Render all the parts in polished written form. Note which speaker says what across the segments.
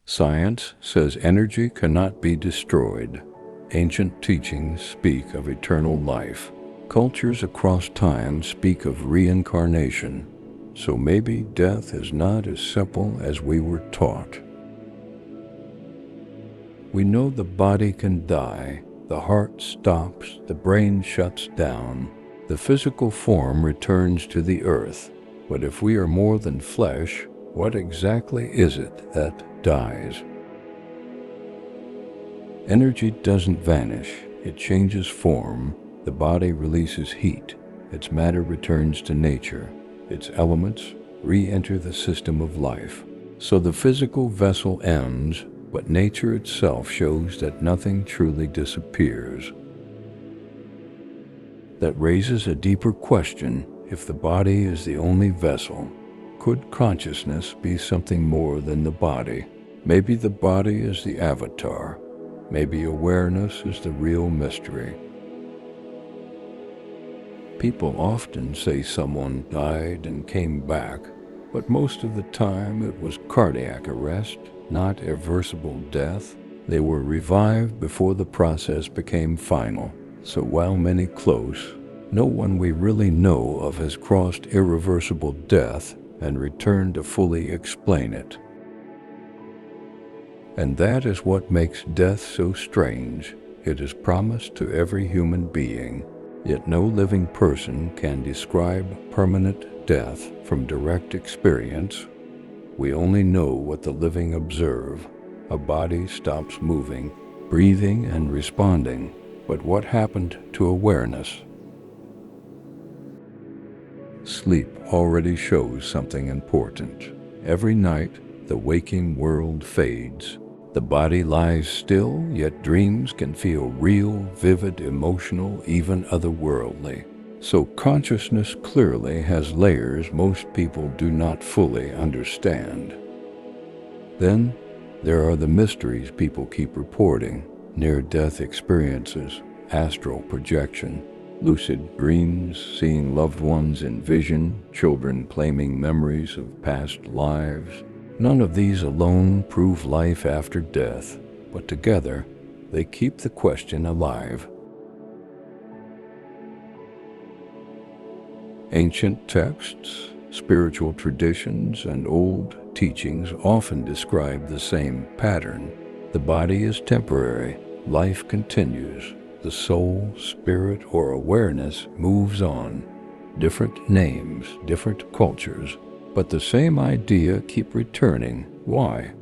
Speaker 1: Science says energy cannot be destroyed. Ancient teachings speak of eternal life. Cultures across time speak of reincarnation. So maybe death is not as simple as we were taught. We know the body can die, the heart stops, the brain shuts down, the physical form returns to the earth. But if we are more than flesh, what exactly is it that dies? Energy doesn't vanish, it changes form. The body releases heat, its matter returns to nature, its elements re-enter the system of life. So the physical vessel ends, but nature itself shows that nothing truly disappears. That raises a deeper question. If the body is the only vessel, could consciousness be something more than the body? Maybe the body is the avatar. Maybe awareness is the real mystery. People often say someone died and came back, but most of the time it was cardiac arrest, not irreversible death. They were revived before the process became final. So while many close, no one we really know of has crossed irreversible death and returned to fully explain it. And that is what makes death so strange. It is promised to every human being, yet no living person can describe permanent death from direct experience. We only know what the living observe. A body stops moving, breathing, and responding. But what happened to awareness? Sleep already shows something important. Every night, the waking world fades. The body lies still, yet dreams can feel real, vivid, emotional, even otherworldly. So consciousness clearly has layers most people do not fully understand. Then, there are the mysteries people keep reporting: near-death experiences, astral projection, lucid dreams, seeing loved ones in vision, children claiming memories of past lives. None of these alone prove life after death, but together they keep the question alive. Ancient texts, spiritual traditions, and old teachings often describe the same pattern. The body is temporary, life continues. The soul, spirit, or awareness moves on. Different names, different cultures, but the same idea keep returning. Why?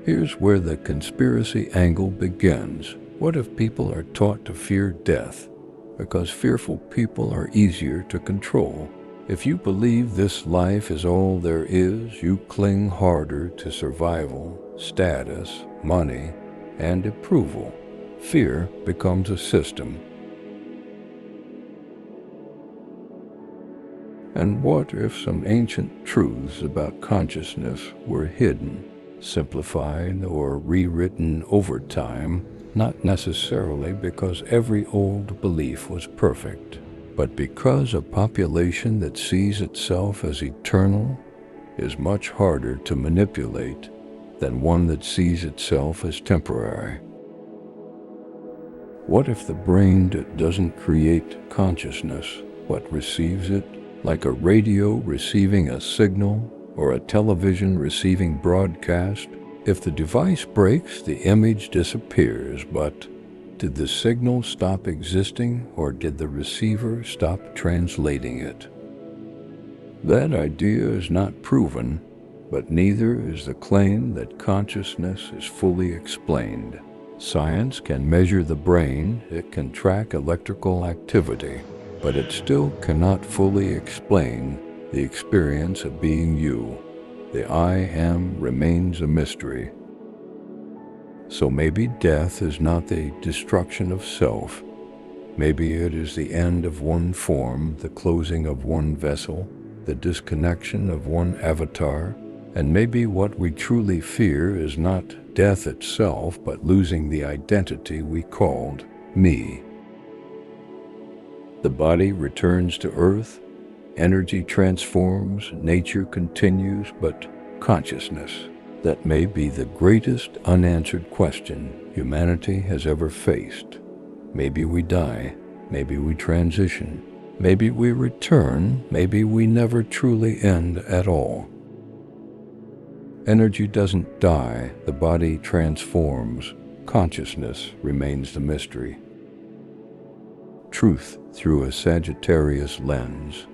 Speaker 1: Here's where the conspiracy angle begins. What if people are taught to fear death? Because fearful people are easier to control. If you believe this life is all there is, you cling harder to survival, status, money, and approval. Fear becomes a system. And what if some ancient truths about consciousness were hidden, simplified, or rewritten over time, not necessarily because every old belief was perfect, but because a population that sees itself as eternal is much harder to manipulate than one that sees itself as temporary? What if the brain doesn't create consciousness, but receives it, like a radio receiving a signal or a television receiving broadcast? If the device breaks, the image disappears, but did the signal stop existing, or did the receiver stop translating it? That idea is not proven, but neither is the claim that consciousness is fully explained. Science can measure the brain, it can track electrical activity, but it still cannot fully explain the experience of being you. The I am remains a mystery. So maybe death is not the destruction of self. Maybe it is the end of one form, the closing of one vessel, the disconnection of one avatar. And maybe what we truly fear is not death itself, but losing the identity we called me. The body returns to earth, energy transforms, nature continues, but consciousness. That may be the greatest unanswered question humanity has ever faced. Maybe we die, maybe we transition, maybe we return, maybe we never truly end at all. Energy doesn't die, the body transforms. Consciousness remains the mystery. Truth through a Sagittarius lens.